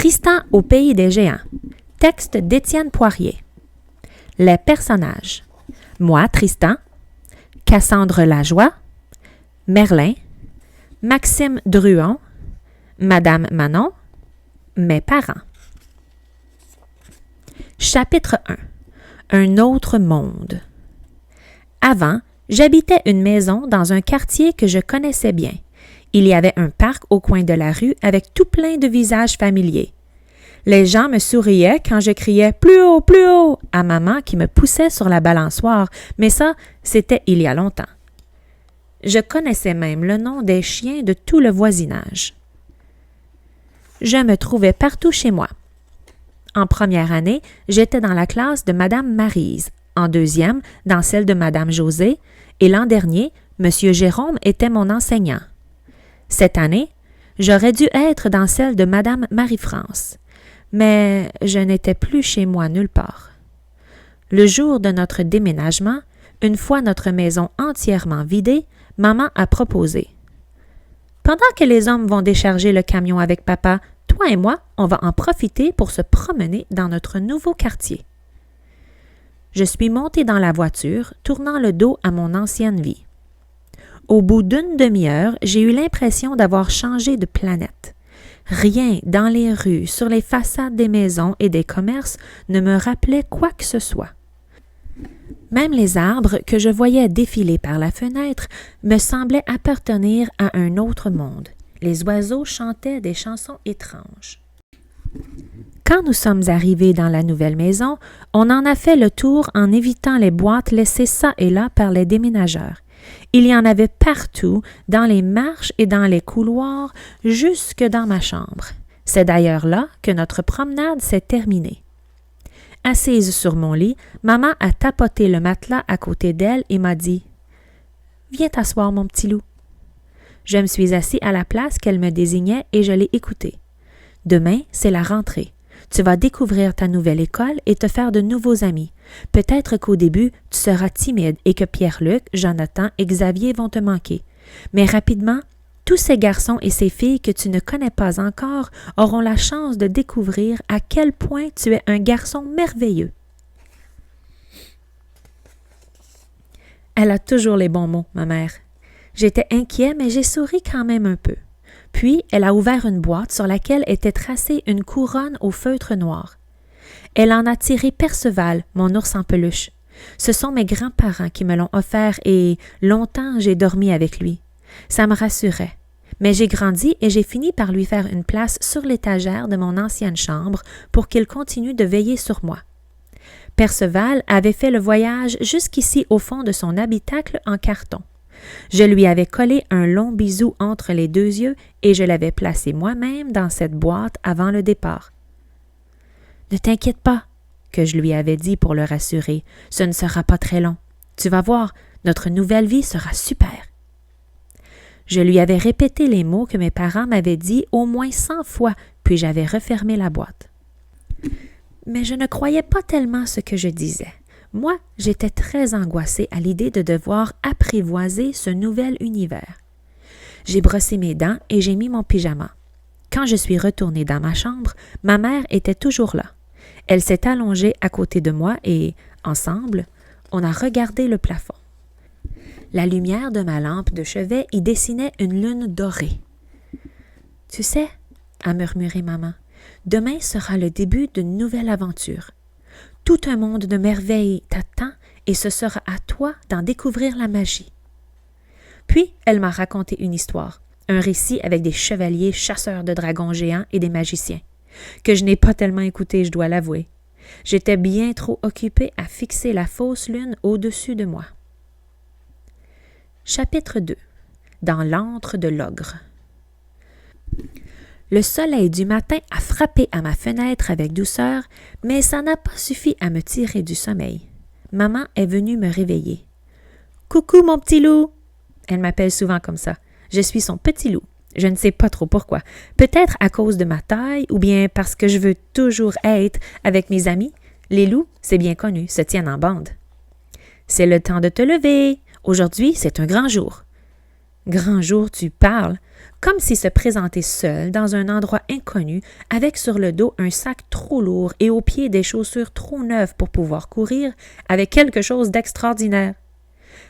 Tristan au pays des géants. Texte d'Étienne Poirier. Les personnages. Moi, Tristan. Cassandre Lajoie. Merlin. Maxime Druon. Madame Manon. Mes parents. Chapitre 1. Un autre monde. Avant, j'habitais une maison dans un quartier que je connaissais bien. Il y avait un parc au coin de la rue avec tout plein de visages familiers. Les gens me souriaient quand je criais « Plus haut » à maman qui me poussait sur la balançoire, mais ça, c'était il y a longtemps. Je connaissais même le nom des chiens de tout le voisinage. Je me trouvais partout chez moi. En première année, j'étais dans la classe de Madame Maryse, en deuxième, dans celle de Madame Josée, et l'an dernier, Monsieur Jérôme était mon enseignant. Cette année, j'aurais dû être dans celle de Madame Marie-France, mais je n'étais plus chez moi nulle part. Le jour de notre déménagement, une fois notre maison entièrement vidée, maman a proposé. « Pendant que les hommes vont décharger le camion avec papa, toi et moi, on va en profiter pour se promener dans notre nouveau quartier. » Je suis montée dans la voiture, tournant le dos à mon ancienne vie. Au bout d'une demi-heure, j'ai eu l'impression d'avoir changé de planète. Rien dans les rues, sur les façades des maisons et des commerces ne me rappelait quoi que ce soit. Même les arbres que je voyais défiler par la fenêtre me semblaient appartenir à un autre monde. Les oiseaux chantaient des chansons étranges. Quand nous sommes arrivés dans la nouvelle maison, on en a fait le tour en évitant les boîtes laissées çà et là par les déménageurs. Il y en avait partout, dans les marches et dans les couloirs, jusque dans ma chambre. C'est d'ailleurs là que notre promenade s'est terminée. Assise sur mon lit, maman a tapoté le matelas à côté d'elle et m'a dit « Viens t'asseoir, mon petit loup. » Je me suis assis à la place qu'elle me désignait et je l'ai écoutée. « Demain, c'est la rentrée. Tu vas découvrir ta nouvelle école et te faire de nouveaux amis. Peut-être qu'au début, tu seras timide et que Pierre-Luc, Jonathan et Xavier vont te manquer. Mais rapidement, tous ces garçons et ces filles que tu ne connais pas encore auront la chance de découvrir à quel point tu es un garçon merveilleux. » Elle a toujours les bons mots, ma mère. J'étais inquiet, mais j'ai souri quand même un peu. Puis, elle a ouvert une boîte sur laquelle était tracée une couronne au feutre noir. Elle en a tiré Perceval, mon ours en peluche. Ce sont mes grands-parents qui me l'ont offert et longtemps j'ai dormi avec lui. Ça me rassurait. Mais j'ai grandi et j'ai fini par lui faire une place sur l'étagère de mon ancienne chambre pour qu'il continue de veiller sur moi. Perceval avait fait le voyage jusqu'ici au fond de son habitacle en carton. Je lui avais collé un long bisou entre les deux yeux et je l'avais placé moi-même dans cette boîte avant le départ. « Ne t'inquiète pas, » que je lui avais dit pour le rassurer, « ce ne sera pas très long. Tu vas voir, notre nouvelle vie sera super. » Je lui avais répété les mots que mes parents m'avaient dit au moins 100 fois, puis j'avais refermé la boîte. Mais je ne croyais pas tellement ce que je disais. Moi, j'étais très angoissée à l'idée de devoir apprivoiser ce nouvel univers. J'ai brossé mes dents et j'ai mis mon pyjama. Quand je suis retournée dans ma chambre, ma mère était toujours là. Elle s'est allongée à côté de moi et, ensemble, on a regardé le plafond. La lumière de ma lampe de chevet y dessinait une lune dorée. « Tu sais, » a murmuré maman, « demain sera le début d'une nouvelle aventure. Tout un monde de merveilles t'attend et ce sera à toi d'en découvrir la magie. » Puis, elle m'a raconté une histoire, un récit avec des chevaliers chasseurs de dragons géants et des magiciens, que je n'ai pas tellement écouté, je dois l'avouer. J'étais bien trop occupée à fixer la fausse lune au-dessus de moi. Chapitre 2. Dans l'antre de l'ogre. Le soleil du matin a frappé à ma fenêtre avec douceur, mais ça n'a pas suffi à me tirer du sommeil. Maman est venue me réveiller. « Coucou, mon petit loup! » Elle m'appelle souvent comme ça. Je suis son petit loup. Je ne sais pas trop pourquoi. Peut-être à cause de ma taille ou bien parce que je veux toujours être avec mes amis. Les loups, c'est bien connu, se tiennent en bande. « C'est le temps de te lever. Aujourd'hui, c'est un grand jour. » « Grand jour, tu parles. comme s'il se présentait seul dans un endroit inconnu, avec sur le dos un sac trop lourd et aux pieds des chaussures trop neuves pour pouvoir courir, avec quelque chose d'extraordinaire.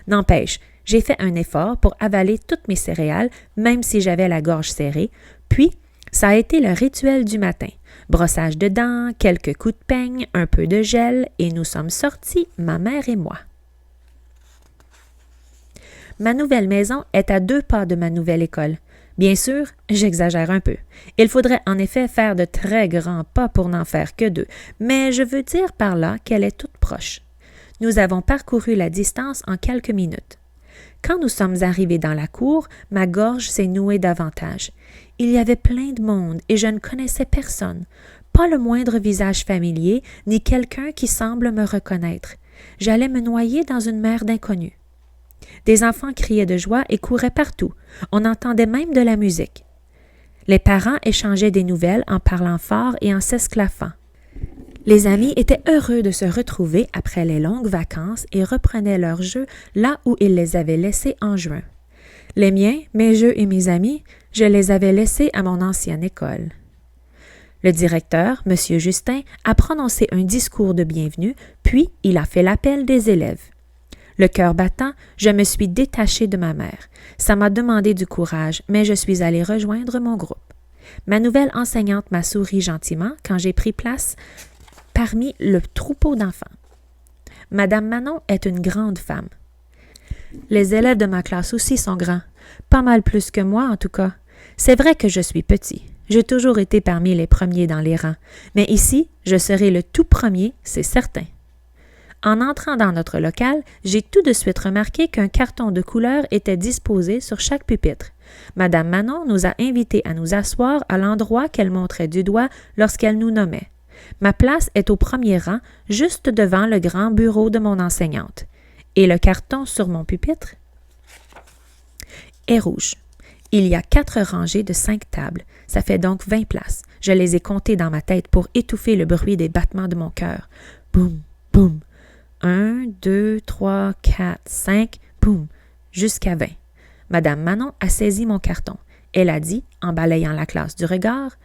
N'empêche, j'ai fait un effort pour avaler toutes mes céréales, même si j'avais la gorge serrée, puis ça a été le rituel du matin. Brossage de dents, quelques coups de peigne, un peu de gel, et nous sommes sortis, ma mère et moi. Ma nouvelle maison est à 2 pas de ma nouvelle école. Bien sûr, j'exagère un peu. Il faudrait en effet faire de très grands pas pour n'en faire que 2, mais je veux dire par là qu'elle est toute proche. Nous avons parcouru la distance en quelques minutes. Quand nous sommes arrivés dans la cour, ma gorge s'est nouée davantage. Il y avait plein de monde et je ne connaissais personne. Pas le moindre visage familier, ni quelqu'un qui semble me reconnaître. J'allais me noyer dans une mer d'inconnus. Des enfants criaient de joie et couraient partout. On entendait même de la musique. Les parents échangeaient des nouvelles en parlant fort et en s'esclaffant. Les amis étaient heureux de se retrouver après les longues vacances et reprenaient leurs jeux là où ils les avaient laissés en juin. Les miens, mes jeux et mes amis, je les avais laissés à mon ancienne école. Le directeur, M. Justin, a prononcé un discours de bienvenue, puis il a fait l'appel des élèves. Le cœur battant, je me suis détachée de ma mère. Ça m'a demandé du courage, mais je suis allée rejoindre mon groupe. Ma nouvelle enseignante m'a souri gentiment quand j'ai pris place parmi le troupeau d'enfants. Madame Manon est une grande femme. Les élèves de ma classe aussi sont grands, pas mal plus que moi en tout cas. C'est vrai que je suis petit. J'ai toujours été parmi les premiers dans les rangs, mais ici, je serai le tout premier, c'est certain. En entrant dans notre local, j'ai tout de suite remarqué qu'un carton de couleur était disposé sur chaque pupitre. Madame Manon nous a invités à nous asseoir à l'endroit qu'elle montrait du doigt lorsqu'elle nous nommait. Ma place est au premier rang, juste devant le grand bureau de mon enseignante. Et le carton sur mon pupitre est rouge. Il y a 4 rangées de 5 tables. Ça fait donc 20 places. Je les ai comptées dans ma tête pour étouffer le bruit des battements de mon cœur. Boum, boum. 1, 2, 3, 4, 5, boum, jusqu'à 20. Madame Manon a saisi mon carton. Elle a dit, en balayant la classe du regard,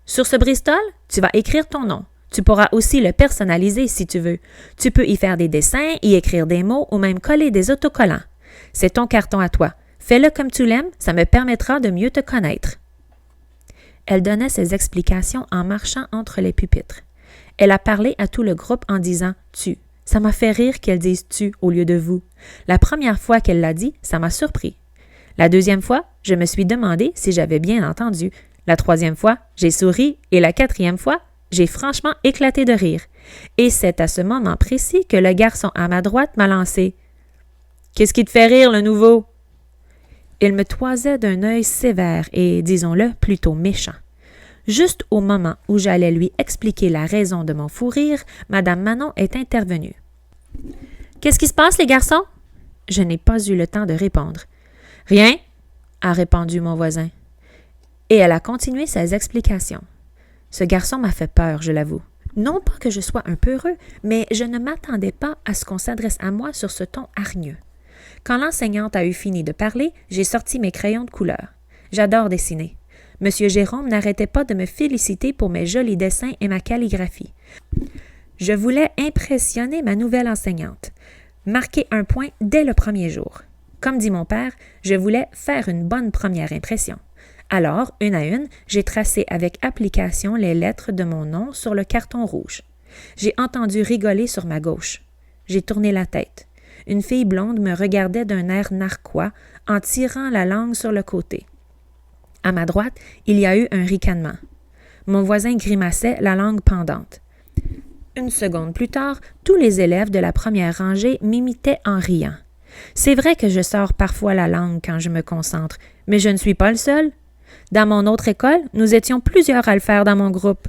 « Sur ce Bristol, tu vas écrire ton nom. Tu pourras aussi le personnaliser si tu veux. Tu peux y faire des dessins, y écrire des mots ou même coller des autocollants. C'est ton carton à toi. Fais-le comme tu l'aimes, ça me permettra de mieux te connaître. » Elle donnait ses explications en marchant entre les pupitres. Elle a parlé à tout le groupe en disant « tu ». Ça m'a fait rire qu'elle dise « tu » au lieu de « vous ». La première fois qu'elle l'a dit, ça m'a surpris. La deuxième fois, je me suis demandé si j'avais bien entendu. La troisième fois, j'ai souri et la 4e fois, j'ai franchement éclaté de rire. Et c'est à ce moment précis que le garçon à ma droite m'a lancé « Qu'est-ce qui te fait rire, le nouveau? » Il me toisait d'un œil sévère et, disons-le, plutôt méchant. Juste au moment où j'allais lui expliquer la raison de mon fou rire, Madame Manon est intervenue. « Qu'est-ce qui se passe, les garçons? » Je n'ai pas eu le temps de répondre. « Rien, » a répondu mon voisin. Et elle a continué ses explications. Ce garçon m'a fait peur, je l'avoue. Non pas que je sois un peu heureux, mais je ne m'attendais pas à ce qu'on s'adresse à moi sur ce ton hargneux. Quand l'enseignante a eu fini de parler, j'ai sorti mes crayons de couleur. J'adore dessiner. Monsieur Jérôme n'arrêtait pas de me féliciter pour mes jolis dessins et ma calligraphie. Je voulais impressionner ma nouvelle enseignante, marquer un point dès le premier jour. Comme dit mon père, je voulais faire une bonne première impression. Alors, une à une, j'ai tracé avec application les lettres de mon nom sur le carton rouge. J'ai entendu rigoler sur ma gauche. J'ai tourné la tête. Une fille blonde me regardait d'un air narquois en tirant la langue sur le côté. À ma droite, il y a eu un ricanement. Mon voisin grimaçait, la langue pendante. Une seconde plus tard, tous les élèves de la première rangée m'imitaient en riant. C'est vrai que je sors parfois la langue quand je me concentre, mais je ne suis pas le seul. Dans mon autre école, nous étions plusieurs à le faire dans mon groupe.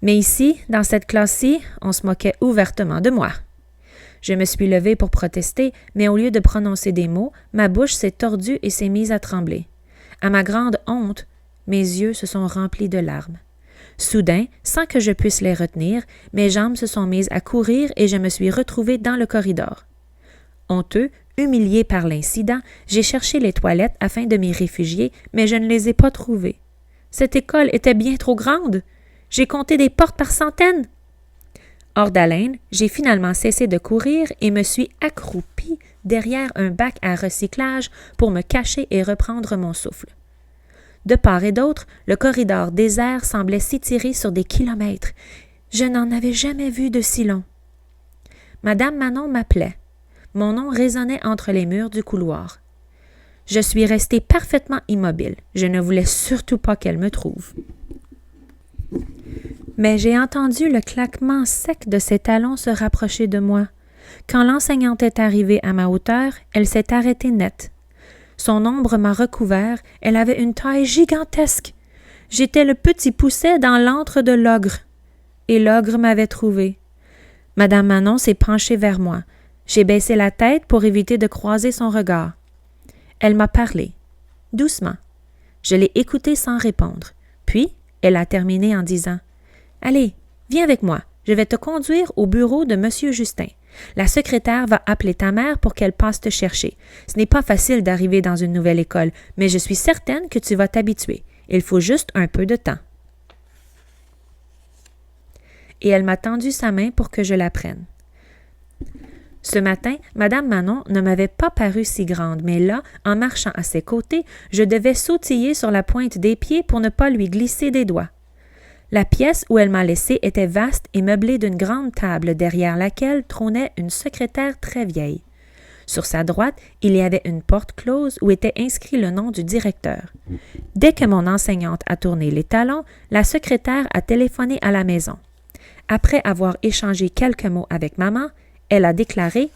Mais ici, dans cette classe-ci, on se moquait ouvertement de moi. Je me suis levée pour protester, mais au lieu de prononcer des mots, ma bouche s'est tordue et s'est mise à trembler. À ma grande honte, mes yeux se sont remplis de larmes. Soudain, sans que je puisse les retenir, mes jambes se sont mises à courir et je me suis retrouvée dans le corridor. Honteux, Humiliée par l'incident, j'ai cherché les toilettes afin de m'y réfugier, mais je ne les ai pas trouvées. Cette école était bien trop grande. J'ai compté des portes par centaines. Hors d'haleine, j'ai finalement cessé de courir et me suis accroupie derrière un bac à recyclage pour me cacher et reprendre mon souffle. De part et d'autre, le corridor désert semblait s'étirer sur des kilomètres. Je n'en avais jamais vu de si long. Madame Manon m'appelait. Mon nom résonnait entre les murs du couloir. Je suis restée parfaitement immobile. Je ne voulais surtout pas qu'elle me trouve. Mais j'ai entendu le claquement sec de ses talons se rapprocher de moi. Quand l'enseignante est arrivée à ma hauteur, elle s'est arrêtée net. Son ombre m'a recouvert, elle avait une taille gigantesque. J'étais le petit pousset dans l'antre de l'ogre. Et l'ogre m'avait trouvé. Madame Manon s'est penchée vers moi. J'ai baissé la tête pour éviter de croiser son regard. Elle m'a parlé, doucement. Je l'ai écoutée sans répondre. Puis, elle a terminé en disant « Allez, viens avec moi, je vais te conduire au bureau de M. Justin. La secrétaire va appeler ta mère pour qu'elle passe te chercher. Ce n'est pas facile d'arriver dans une nouvelle école, mais je suis certaine que tu vas t'habituer. Il faut juste un peu de temps. » Et elle m'a tendu sa main pour que je la prenne. Ce matin, Madame Manon ne m'avait pas paru si grande, mais là, en marchant à ses côtés, je devais sautiller sur la pointe des pieds pour ne pas lui glisser des doigts. La pièce où elle m'a laissée était vaste et meublée d'une grande table derrière laquelle trônait une secrétaire très vieille. Sur sa droite, il y avait une porte close où était inscrit le nom du directeur. Dès que mon enseignante a tourné les talons, la secrétaire a téléphoné à la maison. Après avoir échangé quelques mots avec maman, elle a déclaré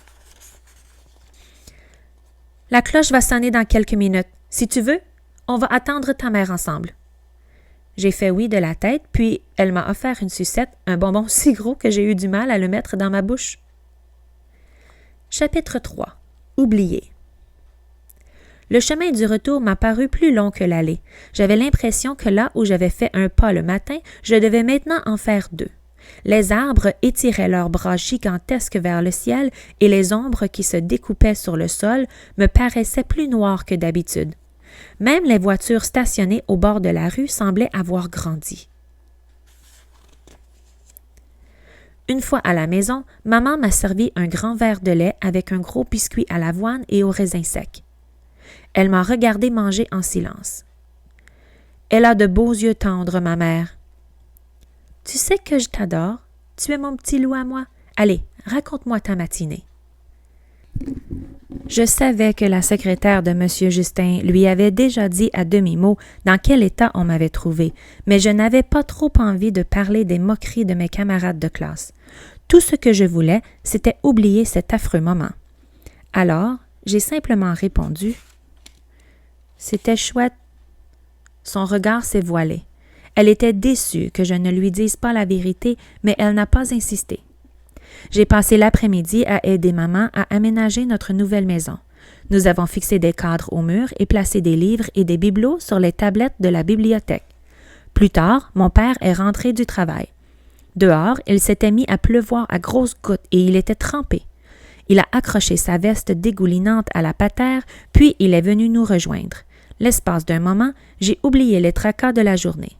« La cloche va sonner dans quelques minutes. Si tu veux, on va attendre ta mère ensemble. » J'ai fait oui de la tête, puis elle m'a offert une sucette, un bonbon si gros que j'ai eu du mal à le mettre dans ma bouche. Chapitre 3. Oublié. Le chemin du retour m'a paru plus long que l'aller. J'avais l'impression que là où j'avais fait un pas le matin, je devais maintenant en faire deux. Les arbres étiraient leurs bras gigantesques vers le ciel et les ombres qui se découpaient sur le sol me paraissaient plus noires que d'habitude. Même les voitures stationnées au bord de la rue semblaient avoir grandi. Une fois à la maison, maman m'a servi un grand verre de lait avec un gros biscuit à l'avoine et au raisin sec. Elle m'a regardé manger en silence. Elle a de beaux yeux tendres, ma mère. Tu sais que je t'adore. Tu es mon petit loup à moi. Allez, raconte-moi ta matinée. Je savais que la secrétaire de M. Justin lui avait déjà dit à demi-mot dans quel état on m'avait trouvé, mais je n'avais pas trop envie de parler des moqueries de mes camarades de classe. Tout ce que je voulais, c'était oublier cet affreux moment. Alors, j'ai simplement répondu « C'était chouette. » Son regard s'est voilé. Elle était déçue que je ne lui dise pas la vérité, mais elle n'a pas insisté. J'ai passé l'après-midi à aider maman à aménager notre nouvelle maison. Nous avons fixé des cadres au mur et placé des livres et des bibelots sur les tablettes de la bibliothèque. Plus tard, mon père est rentré du travail. Dehors, il s'était mis à pleuvoir à grosses gouttes et il était trempé. Il a accroché sa veste dégoulinante à la patère, puis il est venu nous rejoindre. L'espace d'un moment, j'ai oublié les tracas de la journée.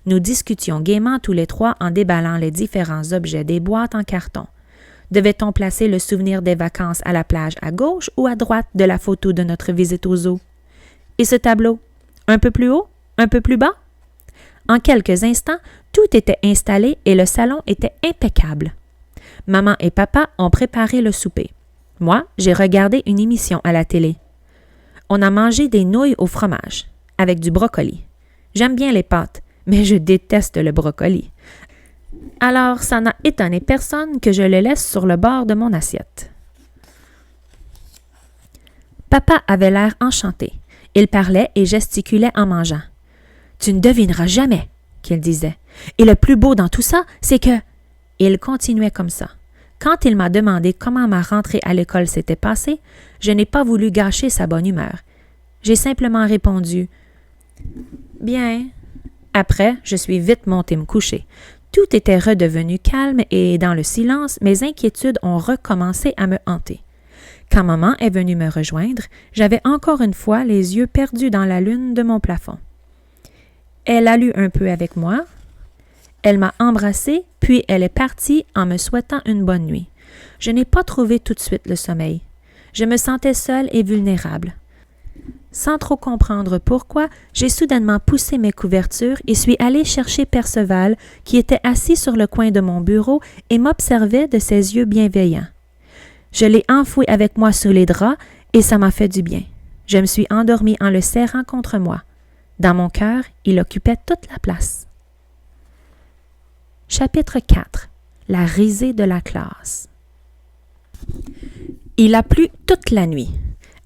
Nous discutions gaiement tous les trois en déballant les différents objets des boîtes en carton. Devait-on placer le souvenir des vacances à la plage à gauche ou à droite de la photo de notre visite au zoo? Et ce tableau? Un peu plus haut? Un peu plus bas? En quelques instants, tout était installé et le salon était impeccable. Maman et papa ont préparé le souper. Moi, j'ai regardé une émission à la télé. On a mangé des nouilles au fromage, avec du brocoli. J'aime bien les pâtes, mais je déteste le brocoli. Alors, ça n'a étonné personne que je le laisse sur le bord de mon assiette. Papa avait l'air enchanté. Il parlait et gesticulait en mangeant. « Tu ne devineras jamais, » qu'il disait. « Et le plus beau dans tout ça, c'est que... » Et il continuait comme ça. Quand il m'a demandé comment ma rentrée à l'école s'était passée, je n'ai pas voulu gâcher sa bonne humeur. J'ai simplement répondu « Bien. » Après, je suis vite montée me coucher. Tout était redevenu calme et, dans le silence, mes inquiétudes ont recommencé à me hanter. Quand maman est venue me rejoindre, j'avais encore une fois les yeux perdus dans la lune de mon plafond. Elle a lu un peu avec moi. Elle m'a embrassée, puis elle est partie en me souhaitant une bonne nuit. Je n'ai pas trouvé tout de suite le sommeil. Je me sentais seule et vulnérable. Sans trop comprendre pourquoi, j'ai soudainement poussé mes couvertures et suis allée chercher Perceval, qui était assis sur le coin de mon bureau et m'observait de ses yeux bienveillants. Je l'ai enfoui avec moi sous les draps et ça m'a fait du bien. Je me suis endormie en le serrant contre moi. Dans mon cœur, il occupait toute la place. Chapitre 4. La risée de la classe. Il a plu toute la nuit,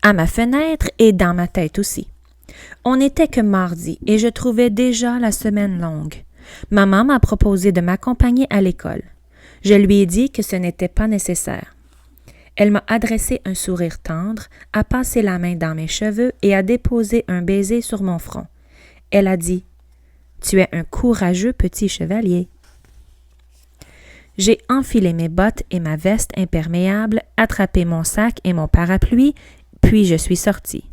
à ma fenêtre et dans ma tête aussi. On n'était que mardi et je trouvais déjà la semaine longue. Maman m'a proposé de m'accompagner à l'école. Je lui ai dit que ce n'était pas nécessaire. Elle m'a adressé un sourire tendre, a passé la main dans mes cheveux et a déposé un baiser sur mon front. Elle a dit « Tu es un courageux petit chevalier. » J'ai enfilé mes bottes et ma veste imperméable, attrapé mon sac et mon parapluie, puis je suis sortie.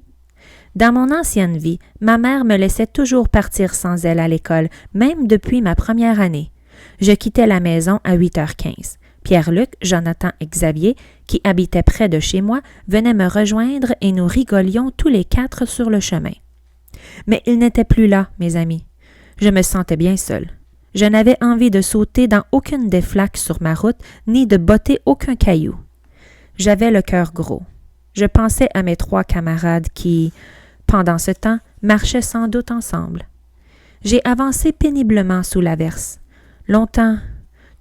Dans mon ancienne vie, ma mère me laissait toujours partir sans elle à l'école, même depuis ma première année. Je quittais la maison à 8h15. Pierre-Luc, Jonathan et Xavier, qui habitaient près de chez moi, venaient me rejoindre et nous rigolions tous les 4 sur le chemin. Mais ils n'étaient plus là, mes amis. Je me sentais bien seule. Je n'avais envie de sauter dans aucune des flaques sur ma route, ni de botter aucun caillou. J'avais le cœur gros. Je pensais à mes 3 camarades qui, pendant ce temps, marchaient sans doute ensemble. J'ai avancé péniblement sous l'averse. Longtemps.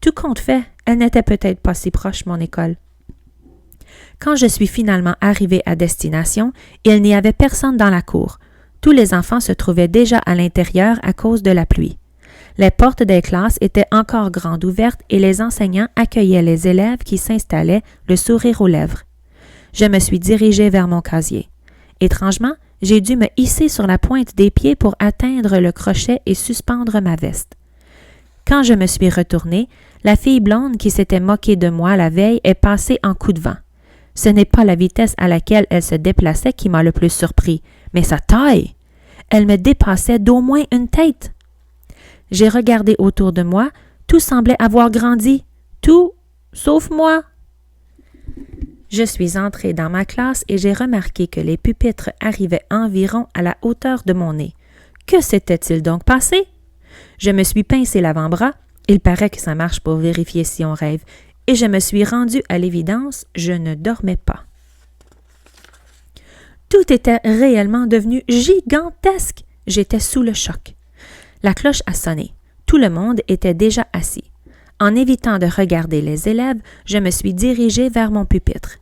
Tout compte fait, elle n'était peut-être pas si proche, mon école. Quand je suis finalement arrivée à destination, il n'y avait personne dans la cour. Tous les enfants se trouvaient déjà à l'intérieur à cause de la pluie. Les portes des classes étaient encore grandes ouvertes et les enseignants accueillaient les élèves qui s'installaient, le sourire aux lèvres. Je me suis dirigée vers mon casier. Étrangement, j'ai dû me hisser sur la pointe des pieds pour atteindre le crochet et suspendre ma veste. Quand je me suis retournée, la fille blonde qui s'était moquée de moi la veille est passée en coup de vent. Ce n'est pas la vitesse à laquelle elle se déplaçait qui m'a le plus surpris, mais sa taille. Elle me dépassait d'au moins une tête. J'ai regardé autour de moi, tout semblait avoir grandi. Tout, sauf moi. Je suis entrée dans ma classe et j'ai remarqué que les pupitres arrivaient environ à la hauteur de mon nez. Que s'était-il donc passé? Je me suis pincé l'avant-bras, il paraît que ça marche pour vérifier si on rêve, et je me suis rendue à l'évidence, je ne dormais pas. Tout était réellement devenu gigantesque. J'étais sous le choc. La cloche a sonné. Tout le monde était déjà assis. En évitant de regarder les élèves, je me suis dirigée vers mon pupitre.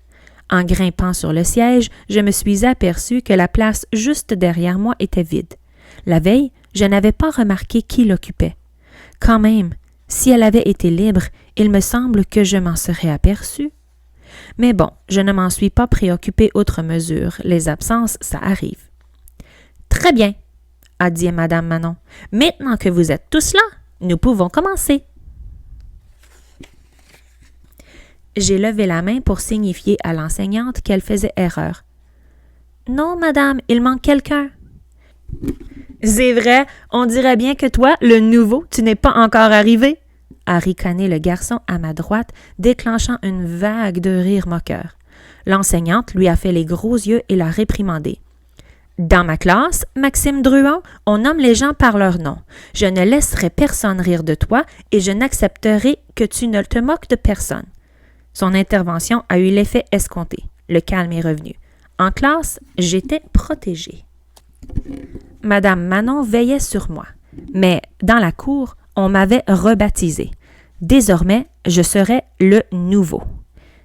En grimpant sur le siège, je me suis aperçue que la place juste derrière moi était vide. La veille, je n'avais pas remarqué qui l'occupait. Quand même, si elle avait été libre, il me semble que je m'en serais aperçue. Mais bon, je ne m'en suis pas préoccupée outre mesure. Les absences, ça arrive. « Très bien, » a dit Madame Manon. « Maintenant que vous êtes tous là, nous pouvons commencer. » J'ai levé la main pour signifier à l'enseignante qu'elle faisait erreur. « Non, madame, il manque quelqu'un. »« C'est vrai, on dirait bien que toi, le nouveau, tu n'es pas encore arrivé. » a ricané le garçon à ma droite, déclenchant une vague de rire moqueur. L'enseignante lui a fait les gros yeux et l'a réprimandé. « Dans ma classe, Maxime Druon, on nomme les gens par leur nom. Je ne laisserai personne rire de toi et je n'accepterai que tu ne te moques de personne. » Son intervention a eu l'effet escompté. Le calme est revenu. En classe, j'étais protégée. Madame Manon veillait sur moi, mais dans la cour, on m'avait rebaptisée. Désormais, je serais le nouveau.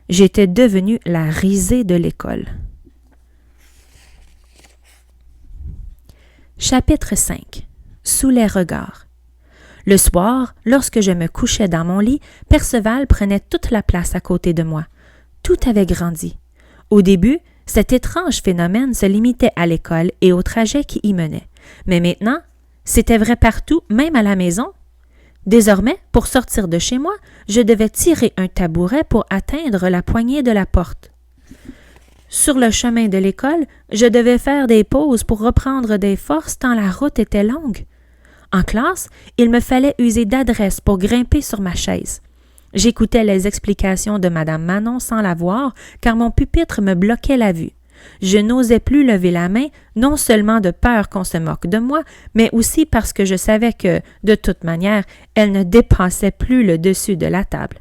J'étais devenue la risée de l'école. Chapitre 5. Sous les regards. Le soir, lorsque je me couchais dans mon lit, Perceval prenait toute la place à côté de moi. Tout avait grandi. Au début, cet étrange phénomène se limitait à l'école et au trajet qui y menait. Mais maintenant, c'était vrai partout, même à la maison. Désormais, pour sortir de chez moi, je devais tirer un tabouret pour atteindre la poignée de la porte. Sur le chemin de l'école, je devais faire des pauses pour reprendre des forces tant la route était longue. En classe, il me fallait user d'adresse pour grimper sur ma chaise. J'écoutais les explications de Madame Manon sans la voir, car mon pupitre me bloquait la vue. Je n'osais plus lever la main, non seulement de peur qu'on se moque de moi, mais aussi parce que je savais que, de toute manière, elle ne dépassait plus le dessus de la table.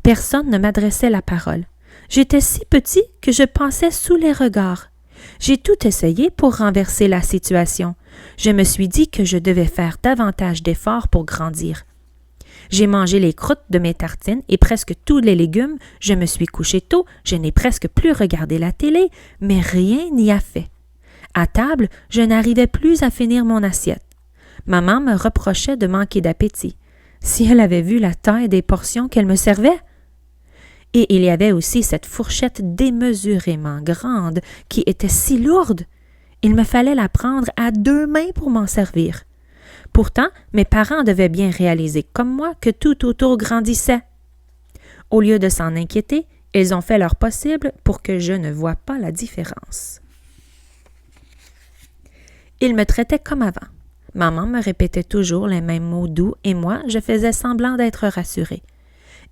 Personne ne m'adressait la parole. J'étais si petit que je passais sous les regards. J'ai tout essayé pour renverser la situation. Je me suis dit que je devais faire davantage d'efforts pour grandir. J'ai mangé les croûtes de mes tartines et presque tous les légumes, je me suis couché tôt, je n'ai presque plus regardé la télé, mais rien n'y a fait. À table, je n'arrivais plus à finir mon assiette. Maman me reprochait de manquer d'appétit. Si elle avait vu la taille des portions qu'elle me servait! Et il y avait aussi cette fourchette démesurément grande qui était si lourde. Il me fallait la prendre à 2 mains pour m'en servir. Pourtant, mes parents devaient bien réaliser comme moi que tout autour grandissait. Au lieu de s'en inquiéter, ils ont fait leur possible pour que je ne voie pas la différence. Ils me traitaient comme avant. Maman me répétait toujours les mêmes mots doux et moi, je faisais semblant d'être rassurée.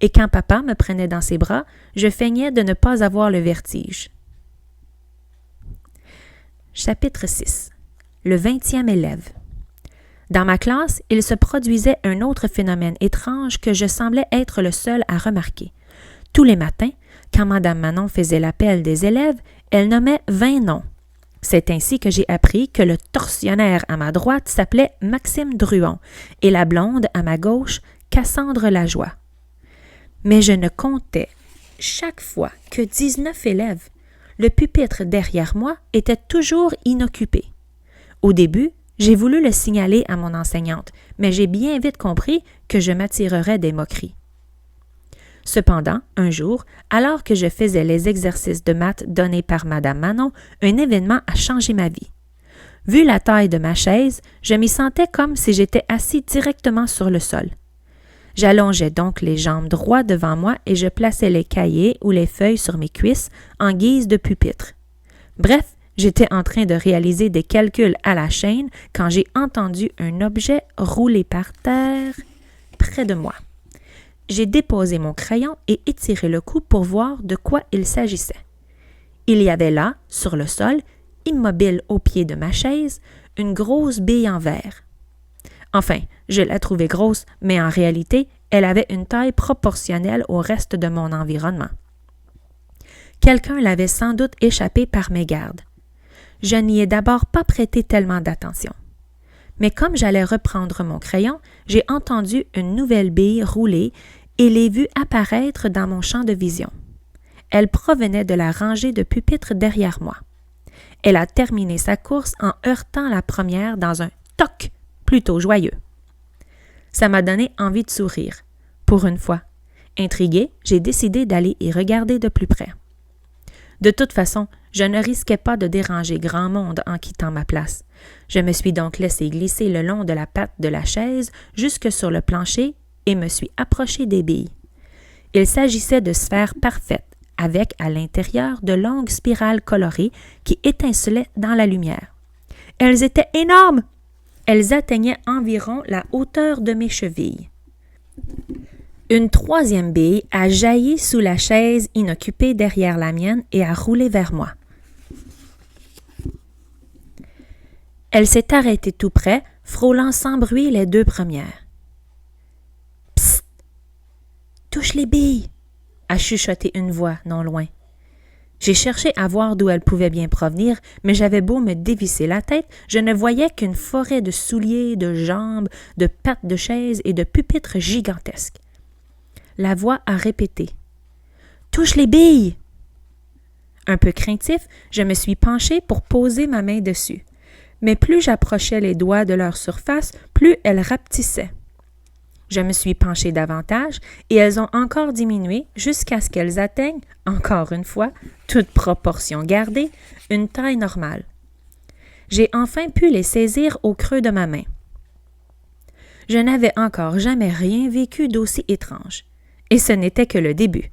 Et quand papa me prenait dans ses bras, je feignais de ne pas avoir le vertige. Chapitre 6. Le 20e élève. Dans ma classe, il se produisait un autre phénomène étrange que je semblais être le seul à remarquer. Tous les matins, quand Madame Manon faisait l'appel des élèves, elle nommait 20 noms. C'est ainsi que j'ai appris que le tortionnaire à ma droite s'appelait Maxime Druon et la blonde à ma gauche, Cassandre Lajoie. Mais je ne comptais chaque fois que 19 élèves. Le pupitre derrière moi était toujours inoccupé. Au début, j'ai voulu le signaler à mon enseignante, mais j'ai bien vite compris que je m'attirerais des moqueries. Cependant, un jour, alors que je faisais les exercices de maths donnés par Madame Manon, un événement a changé ma vie. Vu la taille de ma chaise, je m'y sentais comme si j'étais assis directement sur le sol. J'allongeais donc les jambes droites devant moi et je plaçais les cahiers ou les feuilles sur mes cuisses en guise de pupitre. Bref, j'étais en train de réaliser des calculs à la chaîne quand j'ai entendu un objet rouler par terre près de moi. J'ai déposé mon crayon et étiré le cou pour voir de quoi il s'agissait. Il y avait là, sur le sol, immobile au pied de ma chaise, une grosse bille en verre. Enfin, je la trouvais grosse, mais en réalité, elle avait une taille proportionnelle au reste de mon environnement. Quelqu'un l'avait sans doute échappé par mégarde. Je n'y ai d'abord pas prêté tellement d'attention. Mais comme j'allais reprendre mon crayon, j'ai entendu une nouvelle bille rouler et l'ai vue apparaître dans mon champ de vision. Elle provenait de la rangée de pupitres derrière moi. Elle a terminé sa course en heurtant la première dans un « toc » plutôt joyeux. Ça m'a donné envie de sourire. Pour une fois. Intriguée, j'ai décidé d'aller y regarder de plus près. De toute façon, je ne risquais pas de déranger grand monde en quittant ma place. Je me suis donc laissé glisser le long de la patte de la chaise jusque sur le plancher et me suis approché des billes. Il s'agissait de sphères parfaites, avec à l'intérieur de longues spirales colorées qui étincelaient dans la lumière. Elles étaient énormes! Elles atteignaient environ la hauteur de mes chevilles. Une troisième bille a jailli sous la chaise inoccupée derrière la mienne et a roulé vers moi. Elle s'est arrêtée tout près, frôlant sans bruit les 2 premières. « Psst! Touche les billes! » a chuchoté une voix non loin. J'ai cherché à voir d'où elle pouvait bien provenir, mais j'avais beau me dévisser la tête, je ne voyais qu'une forêt de souliers, de jambes, de pattes de chaises et de pupitres gigantesques. La voix a répété « Touche les billes! » Un peu craintif, je me suis penché pour poser ma main dessus. Mais plus j'approchais les doigts de leur surface, plus elles rapetissaient. Je me suis penché davantage et elles ont encore diminué jusqu'à ce qu'elles atteignent, encore une fois, toute proportion gardée, une taille normale. J'ai enfin pu les saisir au creux de ma main. Je n'avais encore jamais rien vécu d'aussi étrange. Et ce n'était que le début.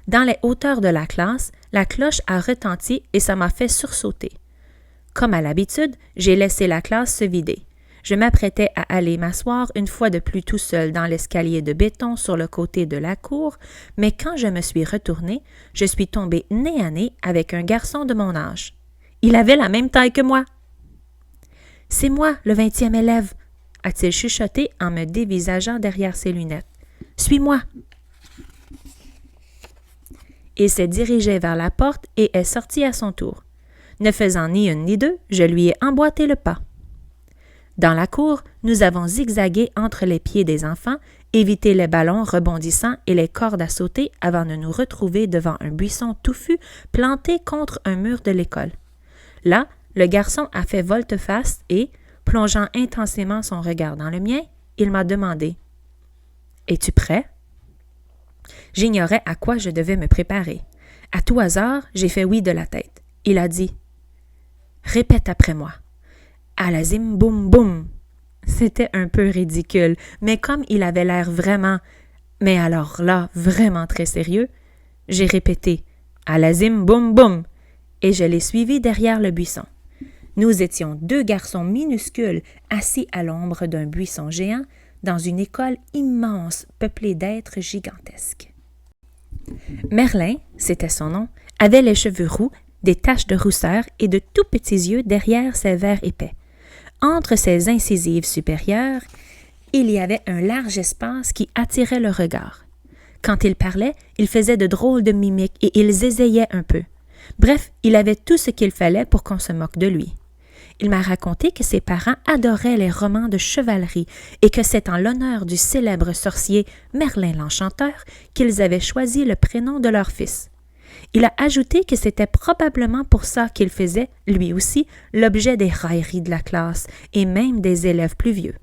Dans les hauteurs de la classe, la cloche a retenti et ça m'a fait sursauter. Comme à l'habitude, j'ai laissé la classe se vider. Je m'apprêtais à aller m'asseoir une fois de plus tout seul dans l'escalier de béton sur le côté de la cour, mais quand je me suis retournée, je suis tombée nez à nez avec un garçon de mon âge. Il avait la même taille que moi. « C'est moi, le 20e élève », a-t-il chuchoté en me dévisageant derrière ses lunettes. « Suis-moi » Il s'est dirigé vers la porte et est sorti à son tour. Ne faisant ni une ni deux, je lui ai emboîté le pas. Dans la cour, nous avons zigzagué entre les pieds des enfants, évité les ballons rebondissants et les cordes à sauter avant de nous retrouver devant un buisson touffu planté contre un mur de l'école. Là, le garçon a fait volte-face et, plongeant intensément son regard dans le mien, il m'a demandé « Es-tu prêt? » J'ignorais à quoi je devais me préparer. À tout hasard, j'ai fait oui de la tête. Il a dit « Répète après moi. » Alazim boum boum. C'était un peu ridicule, mais comme il avait l'air vraiment, mais alors là, vraiment très sérieux, j'ai répété Alazim boum boum et je l'ai suivi derrière le buisson. Nous étions 2 garçons minuscules assis à l'ombre d'un buisson géant dans une école immense peuplée d'êtres gigantesques. Merlin, c'était son nom, avait les cheveux roux, des taches de rousseur et de tout petits yeux derrière ses verres épais. Entre ses incisives supérieures, il y avait un large espace qui attirait le regard. Quand il parlait, il faisait de drôles de mimiques et il zézayait un peu. Bref, il avait tout ce qu'il fallait pour qu'on se moque de lui. Il m'a raconté que ses parents adoraient les romans de chevalerie et que c'est en l'honneur du célèbre sorcier Merlin l'Enchanteur qu'ils avaient choisi le prénom de leur fils. Il a ajouté que c'était probablement pour ça qu'il faisait, lui aussi, l'objet des railleries de la classe et même des élèves plus vieux.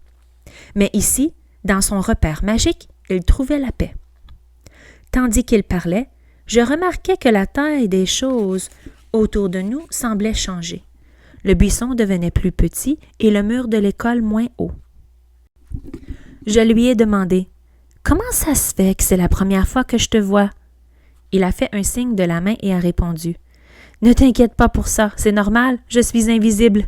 Mais ici, dans son repère magique, il trouvait la paix. Tandis qu'il parlait, je remarquais que la taille des choses autour de nous semblait changer. Le buisson devenait plus petit et le mur de l'école moins haut. Je lui ai demandé « Comment ça se fait que c'est la première fois que je te vois? » Il a fait un signe de la main et a répondu « Ne t'inquiète pas pour ça, c'est normal, je suis invisible. »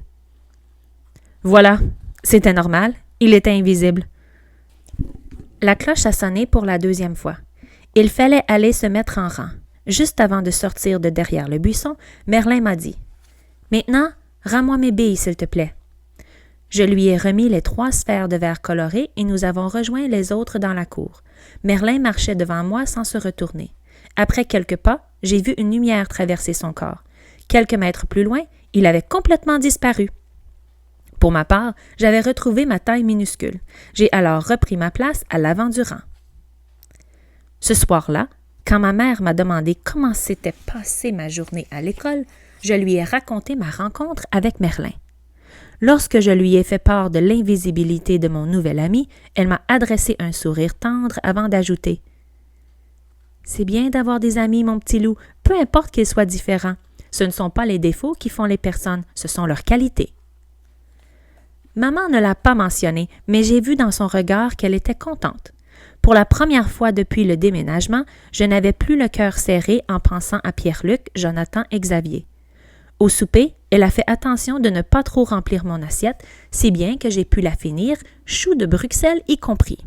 Voilà, c'était normal, il était invisible. La cloche a sonné pour la 2e fois. Il fallait aller se mettre en rang. Juste avant de sortir de derrière le buisson, Merlin m'a dit « Maintenant, rends-moi mes billes, s'il te plaît. » Je lui ai remis les 3 sphères de verre colorées et nous avons rejoint les autres dans la cour. Merlin marchait devant moi sans se retourner. Après quelques pas, j'ai vu une lumière traverser son corps. Quelques mètres plus loin, il avait complètement disparu. Pour ma part, j'avais retrouvé ma taille minuscule. J'ai alors repris ma place à l'avant du rang. Ce soir-là, quand ma mère m'a demandé comment s'était passée ma journée à l'école, je lui ai raconté ma rencontre avec Merlin. Lorsque je lui ai fait part de l'invisibilité de mon nouvel ami, elle m'a adressé un sourire tendre avant d'ajouter « C'est bien d'avoir des amis, mon petit loup, peu importe qu'ils soient différents. Ce ne sont pas les défauts qui font les personnes, ce sont leurs qualités. » Maman ne l'a pas mentionné, mais j'ai vu dans son regard qu'elle était contente. Pour la première fois depuis le déménagement, je n'avais plus le cœur serré en pensant à Pierre-Luc, Jonathan et Xavier. Au souper, elle a fait attention de ne pas trop remplir mon assiette, si bien que j'ai pu la finir, choux de Bruxelles y compris.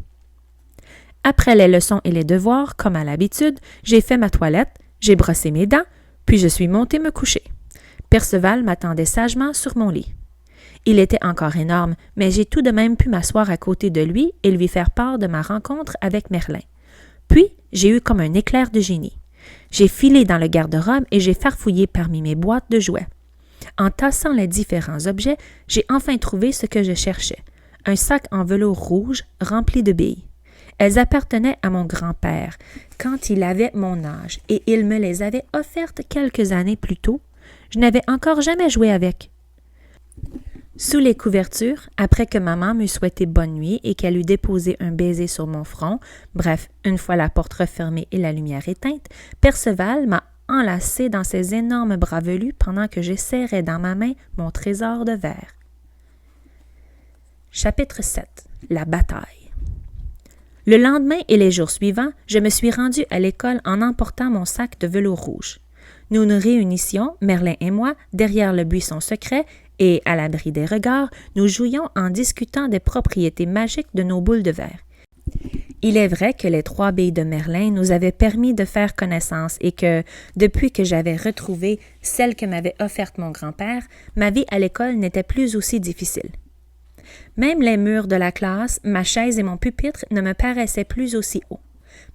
Après les leçons et les devoirs, comme à l'habitude, j'ai fait ma toilette, j'ai brossé mes dents, puis je suis montée me coucher. Perceval m'attendait sagement sur mon lit. Il était encore énorme, mais j'ai tout de même pu m'asseoir à côté de lui et lui faire part de ma rencontre avec Merlin. Puis, j'ai eu comme un éclair de génie. J'ai filé dans le garde-robe et j'ai farfouillé parmi mes boîtes de jouets. En tassant les différents objets, j'ai enfin trouvé ce que je cherchais, un sac en velours rouge rempli de billes. Elles appartenaient à mon grand-père quand il avait mon âge et il me les avait offertes quelques années plus tôt. Je n'avais encore jamais joué avec. Sous les couvertures, après que maman m'eut souhaité bonne nuit et qu'elle eut déposé un baiser sur mon front, bref, une fois la porte refermée et la lumière éteinte, Perceval m'a enlacé dans ses énormes bras velus pendant que je serrais dans ma main mon trésor de verre. Chapitre 7. La bataille. Le lendemain et les jours suivants, je me suis rendue à l'école en emportant mon sac de velours rouge. Nous nous réunissions, Merlin et moi, derrière le buisson secret, et, à l'abri des regards, nous jouions en discutant des propriétés magiques de nos boules de verre. Il est vrai que les 3 billes de Merlin nous avaient permis de faire connaissance et que, depuis que j'avais retrouvé celle que m'avait offerte mon grand-père, ma vie à l'école n'était plus aussi difficile. Même les murs de la classe, ma chaise et mon pupitre ne me paraissaient plus aussi hauts.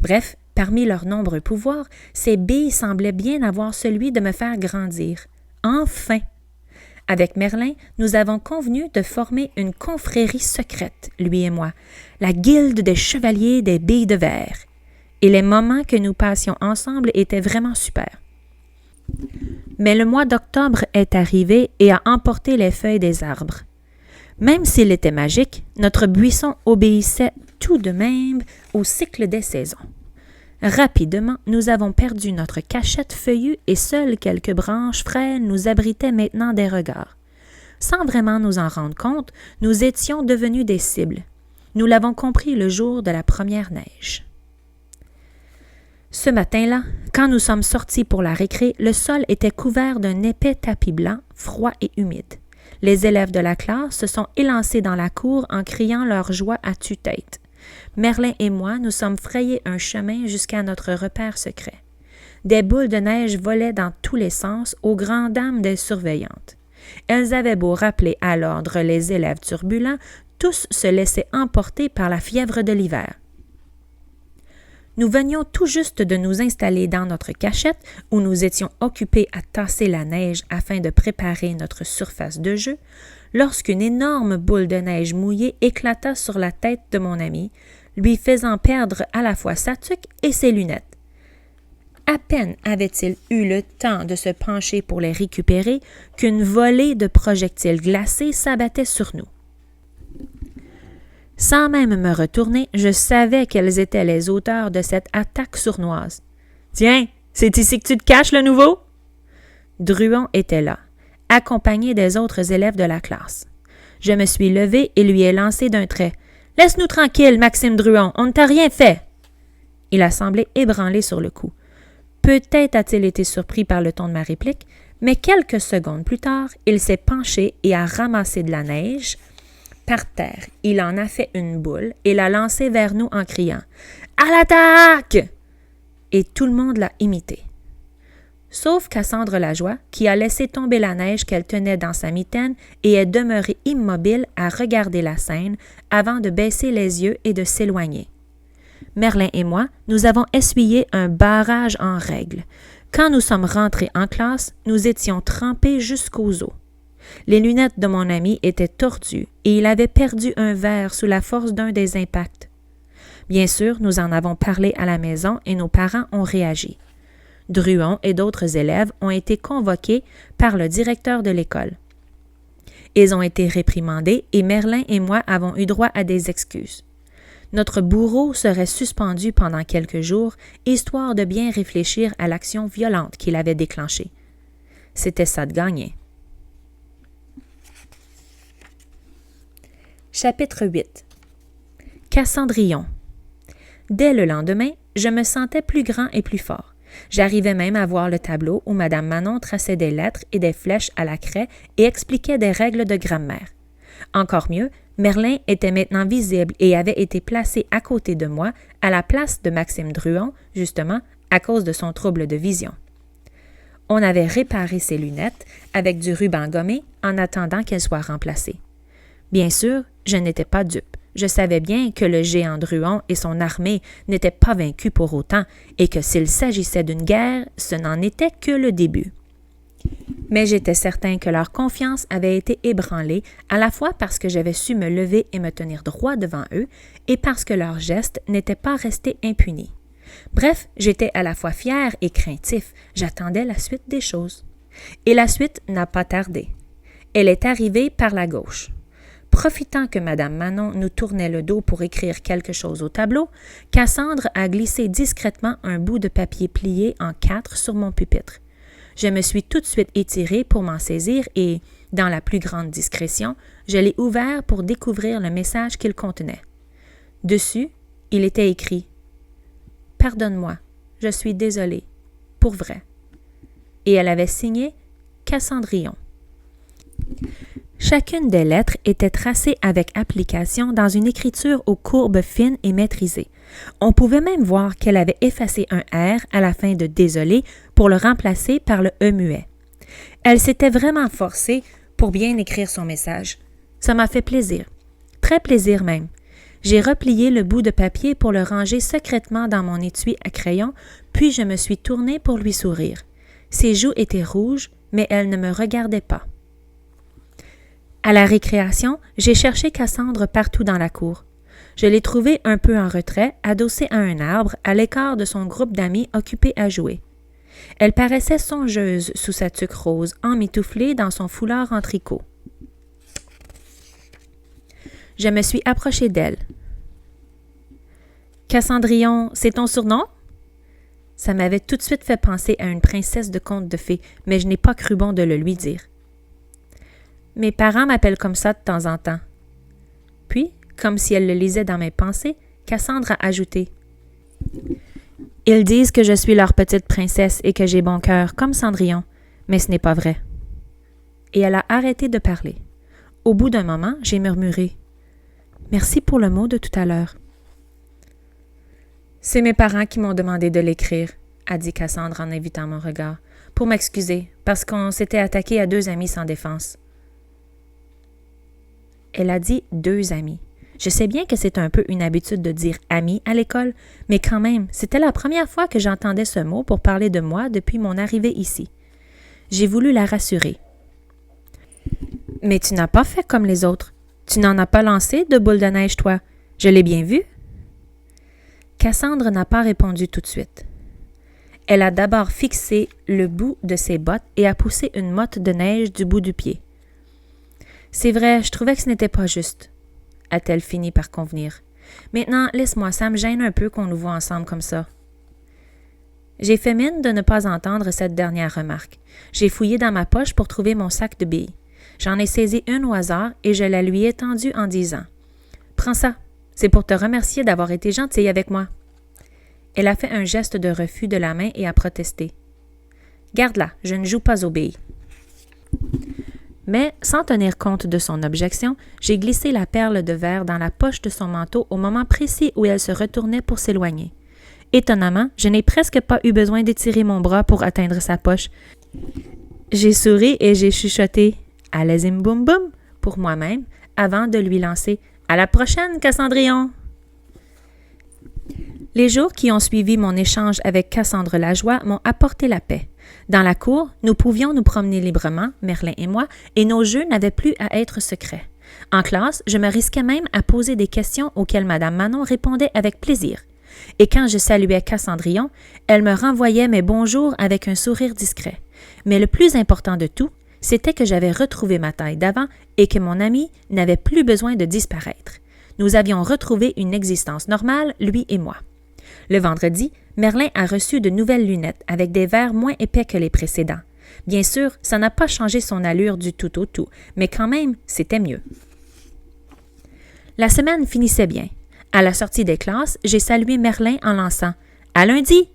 Bref, parmi leurs nombreux pouvoirs, ces billes semblaient bien avoir celui de me faire grandir. Enfin! Avec Merlin, nous avons convenu de former une confrérie secrète, lui et moi, la Guilde des Chevaliers des Billes de Verre. Et les moments que nous passions ensemble étaient vraiment super. Mais le mois d'octobre est arrivé et a emporté les feuilles des arbres. Même s'il était magique, notre buisson obéissait tout de même au cycle des saisons. Rapidement, nous avons perdu notre cachette feuillue et seules quelques branches frêles nous abritaient maintenant des regards. Sans vraiment nous en rendre compte, nous étions devenus des cibles. Nous l'avons compris le jour de la première neige. Ce matin-là, quand nous sommes sortis pour la récré, le sol était couvert d'un épais tapis blanc, froid et humide. Les élèves de la classe se sont élancés dans la cour en criant leur joie à tue-tête. Merlin et moi nous sommes frayés un chemin jusqu'à notre repère secret. Des boules de neige volaient dans tous les sens aux grandes dames des surveillantes. Elles avaient beau rappeler à l'ordre les élèves turbulents, tous se laissaient emporter par la fièvre de l'hiver. Nous venions tout juste de nous installer dans notre cachette où nous étions occupés à tasser la neige afin de préparer notre surface de jeu, lorsqu'une énorme boule de neige mouillée éclata sur la tête de mon ami, lui faisant perdre à la fois sa tuque et ses lunettes. À peine avait-il eu le temps de se pencher pour les récupérer qu'une volée de projectiles glacés s'abattait sur nous. Sans même me retourner, je savais quels étaient les auteurs de cette attaque sournoise. « Tiens, c'est ici que tu te caches, le nouveau? » Druon était là, accompagné des autres élèves de la classe. Je me suis levée et lui ai lancé d'un trait. « Laisse-nous tranquille, Maxime Druon, on ne t'a rien fait! » Il a semblé ébranlé sur le coup. Peut-être a-t-il été surpris par le ton de ma réplique, mais quelques secondes plus tard, il s'est penché et a ramassé de la neige. Par terre, il en a fait une boule et l'a lancée vers nous en criant « À l'attaque !» Et tout le monde l'a imité. Sauf Cassandre Lajoie, qui a laissé tomber la neige qu'elle tenait dans sa mitaine et est demeurée immobile à regarder la scène avant de baisser les yeux et de s'éloigner. Merlin et moi, nous avons essuyé un barrage en règle. Quand nous sommes rentrés en classe, nous étions trempés jusqu'aux os. Les lunettes de mon ami étaient tordues et il avait perdu un verre sous la force d'un des impacts. Bien sûr, nous en avons parlé à la maison et nos parents ont réagi. Druon et d'autres élèves ont été convoqués par le directeur de l'école. Ils ont été réprimandés et Merlin et moi avons eu droit à des excuses. Notre bourreau serait suspendu pendant quelques jours, histoire de bien réfléchir à l'action violente qu'il avait déclenchée. C'était ça de gagner. Chapitre 8. Cassandrion. Dès le lendemain, je me sentais plus grand et plus fort. J'arrivais même à voir le tableau où Mme Manon traçait des lettres et des flèches à la craie et expliquait des règles de grammaire. Encore mieux, Merlin était maintenant visible et avait été placé à côté de moi, à la place de Maxime Druon, justement, à cause de son trouble de vision. On avait réparé ses lunettes avec du ruban gommé en attendant qu'elles soient remplacées. Bien sûr, je n'étais pas dupe. Je savais bien que le géant Druon et son armée n'étaient pas vaincus pour autant et que s'il s'agissait d'une guerre, ce n'en était que le début. Mais j'étais certain que leur confiance avait été ébranlée, à la fois parce que j'avais su me lever et me tenir droit devant eux, et parce que leurs gestes n'étaient pas restés impunis. Bref, j'étais à la fois fier et craintif, j'attendais la suite des choses. Et la suite n'a pas tardé. Elle est arrivée par la gauche. Profitant que Mme Manon nous tournait le dos pour écrire quelque chose au tableau, Cassandre a glissé discrètement un bout de papier plié en 4 sur mon pupitre. Je me suis tout de suite étirée pour m'en saisir et, dans la plus grande discrétion, je l'ai ouvert pour découvrir le message qu'il contenait. Dessus, il était écrit « Pardonne-moi, je suis désolée, pour vrai. » et elle avait signé Cassandrion. Chacune des lettres était tracée avec application dans une écriture aux courbes fines et maîtrisées. On pouvait même voir qu'elle avait effacé un R à la fin de « désolé » pour le remplacer par le E muet. Elle s'était vraiment forcée pour bien écrire son message. Ça m'a fait plaisir, très plaisir même. J'ai replié le bout de papier pour le ranger secrètement dans mon étui à crayon, puis je me suis tournée pour lui sourire. Ses joues étaient rouges, mais elle ne me regardait pas. À la récréation, j'ai cherché Cassandre partout dans la cour. Je l'ai trouvée un peu en retrait, adossée à un arbre, à l'écart de son groupe d'amis occupés à jouer. Elle paraissait songeuse sous sa tuque rose, emmitouflée dans son foulard en tricot. Je me suis approchée d'elle. « Cassandrion, c'est ton surnom? » Ça m'avait tout de suite fait penser à une princesse de conte de fées, mais je n'ai pas cru bon de le lui dire. « Mes parents m'appellent comme ça de temps en temps. » Puis, comme si elle le lisait dans mes pensées, Cassandre a ajouté. « Ils disent que je suis leur petite princesse et que j'ai bon cœur, comme Cendrillon, mais ce n'est pas vrai. » Et elle a arrêté de parler. Au bout d'un moment, j'ai murmuré. « Merci pour le mot de tout à l'heure. » « C'est mes parents qui m'ont demandé de l'écrire, » a dit Cassandre en évitant mon regard, « pour m'excuser, parce qu'on s'était attaqué à 2 amis sans défense. » Elle a dit 2 amis. Je sais bien que c'est un peu une habitude de dire « amis » à l'école, mais quand même, c'était la première fois que j'entendais ce mot pour parler de moi depuis mon arrivée ici. J'ai voulu la rassurer. « Mais tu n'as pas fait comme les autres. Tu n'en as pas lancé de boule de neige, toi. Je l'ai bien vu. » Cassandre n'a pas répondu tout de suite. Elle a d'abord fixé le bout de ses bottes et a poussé une motte de neige du bout du pied. « C'est vrai, je trouvais que ce n'était pas juste, » a-t-elle fini par convenir. « Maintenant, laisse-moi, ça me gêne un peu qu'on nous voit ensemble comme ça. » J'ai fait mine de ne pas entendre cette dernière remarque. J'ai fouillé dans ma poche pour trouver mon sac de billes. J'en ai saisi une au hasard et je la lui ai tendue en disant « Prends ça. C'est pour te remercier d'avoir été gentille avec moi. » Elle a fait un geste de refus de la main et a protesté. « Garde-la, je ne joue pas aux billes. » Mais, sans tenir compte de son objection, j'ai glissé la perle de verre dans la poche de son manteau au moment précis où elle se retournait pour s'éloigner. Étonnamment, je n'ai presque pas eu besoin d'étirer mon bras pour atteindre sa poche. J'ai souri et j'ai chuchoté « Allez-y, boum boum » pour moi-même avant de lui lancer « À la prochaine, Cassandrion! » Les jours qui ont suivi mon échange avec Cassandre Lajoie m'ont apporté la paix. Dans la cour, nous pouvions nous promener librement, Merlin et moi, et nos jeux n'avaient plus à être secrets. En classe, je me risquais même à poser des questions auxquelles Mme Manon répondait avec plaisir. Et quand je saluais Cassandrion, elle me renvoyait mes bonjours avec un sourire discret. Mais le plus important de tout, c'était que j'avais retrouvé ma taille d'avant et que mon ami n'avait plus besoin de disparaître. Nous avions retrouvé une existence normale, lui et moi. Le vendredi, Merlin a reçu de nouvelles lunettes avec des verres moins épais que les précédents. Bien sûr, ça n'a pas changé son allure du tout au tout, mais quand même, c'était mieux. La semaine finissait bien. À la sortie des classes, j'ai salué Merlin en lançant « À lundi !»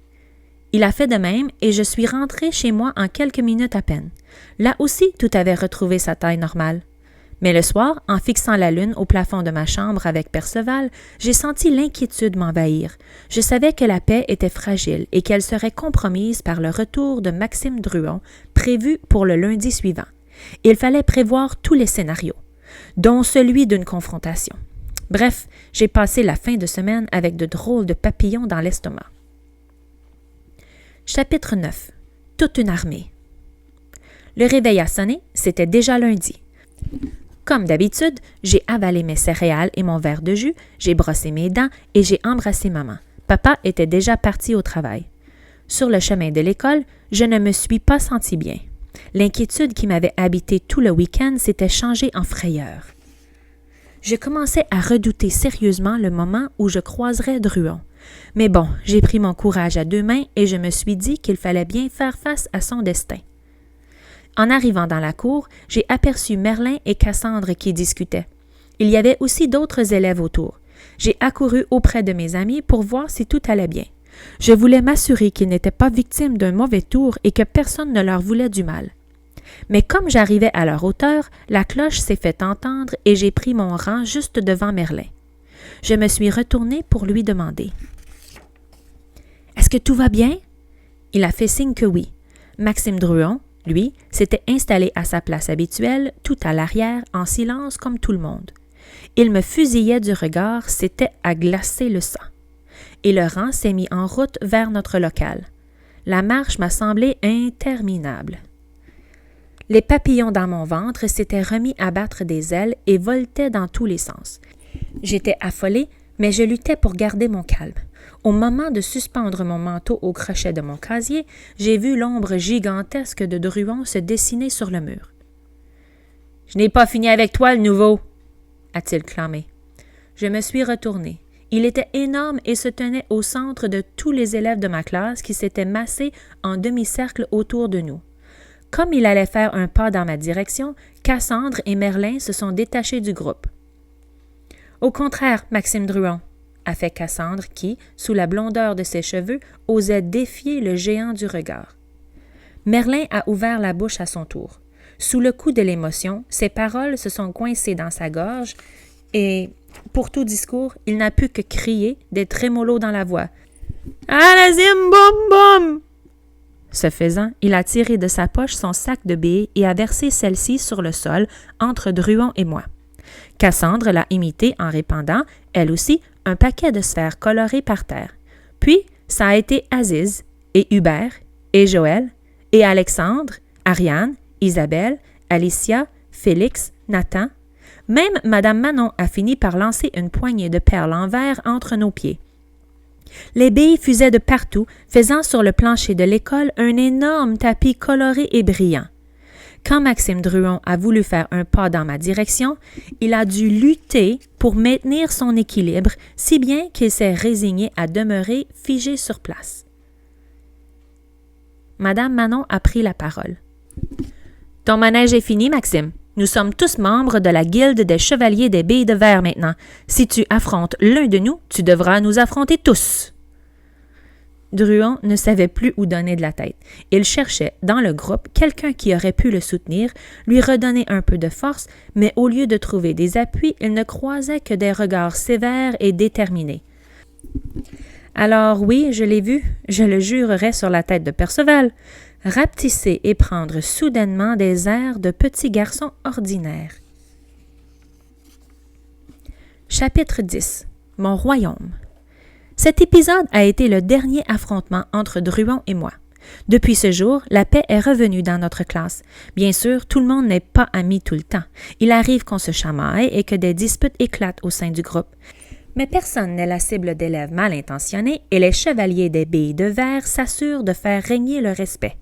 Il a fait de même et je suis rentrée chez moi en quelques minutes à peine. Là aussi, tout avait retrouvé sa taille normale. Mais le soir, en fixant la lune au plafond de ma chambre avec Perceval, j'ai senti l'inquiétude m'envahir. Je savais que la paix était fragile et qu'elle serait compromise par le retour de Maxime Druon, prévu pour le lundi suivant. Il fallait prévoir tous les scénarios, dont celui d'une confrontation. Bref, j'ai passé la fin de semaine avec de drôles de papillons dans l'estomac. Chapitre 9. Toute une armée. Le réveil a sonné, c'était déjà lundi. Comme d'habitude, j'ai avalé mes céréales et mon verre de jus, j'ai brossé mes dents et j'ai embrassé maman. Papa était déjà parti au travail. Sur le chemin de l'école, je ne me suis pas sentie bien. L'inquiétude qui m'avait habité tout le week-end s'était changée en frayeur. Je commençais à redouter sérieusement le moment où je croiserais Druon. Mais bon, j'ai pris mon courage à 2 mains et je me suis dit qu'il fallait bien faire face à son destin. En arrivant dans la cour, j'ai aperçu Merlin et Cassandre qui discutaient. Il y avait aussi d'autres élèves autour. J'ai accouru auprès de mes amis pour voir si tout allait bien. Je voulais m'assurer qu'ils n'étaient pas victimes d'un mauvais tour et que personne ne leur voulait du mal. Mais comme j'arrivais à leur hauteur, la cloche s'est fait entendre et j'ai pris mon rang juste devant Merlin. Je me suis retournée pour lui demander. « Est-ce que tout va bien? » Il a fait signe que oui. Maxime Druon, lui, s'était installé à sa place habituelle, tout à l'arrière, en silence comme tout le monde. Il me fusillait du regard, c'était à glacer le sang. Et le rang s'est mis en route vers notre local. La marche m'a semblé interminable. Les papillons dans mon ventre s'étaient remis à battre des ailes et voletaient dans tous les sens. J'étais affolée, mais je luttais pour garder mon calme. Au moment de suspendre mon manteau au crochet de mon casier, j'ai vu l'ombre gigantesque de Druon se dessiner sur le mur. « Je n'ai pas fini avec toi, le nouveau !» a-t-il clamé. Je me suis retournée. Il était énorme et se tenait au centre de tous les élèves de ma classe qui s'étaient massés en demi-cercle autour de nous. Comme il allait faire un pas dans ma direction, Cassandre et Merlin se sont détachés du groupe. « Au contraire, Maxime Druon !» a fait Cassandre qui, sous la blondeur de ses cheveux, osait défier le géant du regard. Merlin a ouvert la bouche à son tour. Sous le coup de l'émotion, ses paroles se sont coincées dans sa gorge et, pour tout discours, il n'a pu que crier, des trémolos dans la voix. « Alazim boum boum !» Ce faisant, il a tiré de sa poche son sac de billes et a versé celle-ci sur le sol entre Druon et moi. Cassandre l'a imité en répandant, elle aussi, un paquet de sphères colorées par terre. Puis, ça a été Aziz, et Hubert, et Joël, et Alexandre, Ariane, Isabelle, Alicia, Félix, Nathan. Même Madame Manon a fini par lancer une poignée de perles en verre entre nos pieds. Les billes fusaient de partout, faisant sur le plancher de l'école un énorme tapis coloré et brillant. Quand Maxime Druon a voulu faire un pas dans ma direction, il a dû lutter pour maintenir son équilibre, si bien qu'il s'est résigné à demeurer figé sur place. Madame Manon a pris la parole. « Ton manège est fini, Maxime. Nous sommes tous membres de la guilde des chevaliers des billes de verre maintenant. Si tu affrontes l'un de nous, tu devras nous affronter tous. » Druon ne savait plus où donner de la tête. Il cherchait, dans le groupe, quelqu'un qui aurait pu le soutenir, lui redonner un peu de force, mais au lieu de trouver des appuis, il ne croisait que des regards sévères et déterminés. Alors oui, je l'ai vu, je le jurerais sur la tête de Perceval, rapetisser et prendre soudainement des airs de petit garçon ordinaire. Chapitre 10. Mon royaume. Cet épisode a été le dernier affrontement entre Druon et moi. Depuis ce jour, la paix est revenue dans notre classe. Bien sûr, tout le monde n'est pas ami tout le temps. Il arrive qu'on se chamaille et que des disputes éclatent au sein du groupe. Mais personne n'est la cible d'élèves mal intentionnés et les chevaliers des billes de verre s'assurent de faire régner le respect.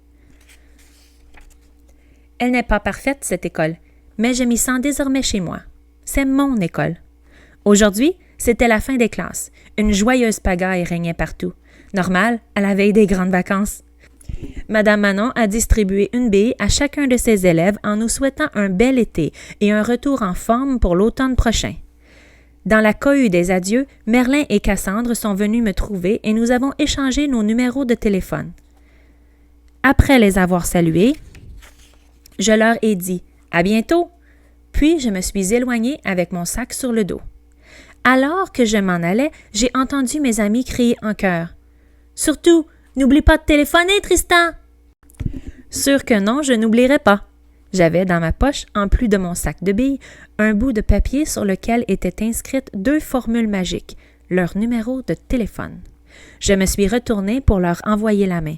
Elle n'est pas parfaite, cette école, mais je m'y sens désormais chez moi. C'est mon école. Aujourd'hui, c'était la fin des classes. Une joyeuse pagaille régnait partout. Normal, à la veille des grandes vacances. Madame Manon a distribué une bille à chacun de ses élèves en nous souhaitant un bel été et un retour en forme pour l'automne prochain. Dans la cohue des adieux, Merlin et Cassandre sont venus me trouver et nous avons échangé nos numéros de téléphone. Après les avoir salués, je leur ai dit « À bientôt », puis je me suis éloignée avec mon sac sur le dos. Alors que je m'en allais, j'ai entendu mes amis crier en chœur. « Surtout, n'oublie pas de téléphoner, Tristan !» Sûr que non, je n'oublierai pas. J'avais dans ma poche, en plus de mon sac de billes, un bout de papier sur lequel étaient inscrites 2 formules magiques, leur numéro de téléphone. Je me suis retournée pour leur envoyer la main.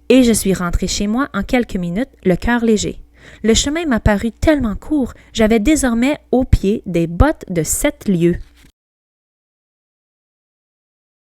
Et je suis rentrée chez moi en quelques minutes, le cœur léger. Le chemin m'a paru tellement court, j'avais désormais aux pieds des bottes de 7 lieues.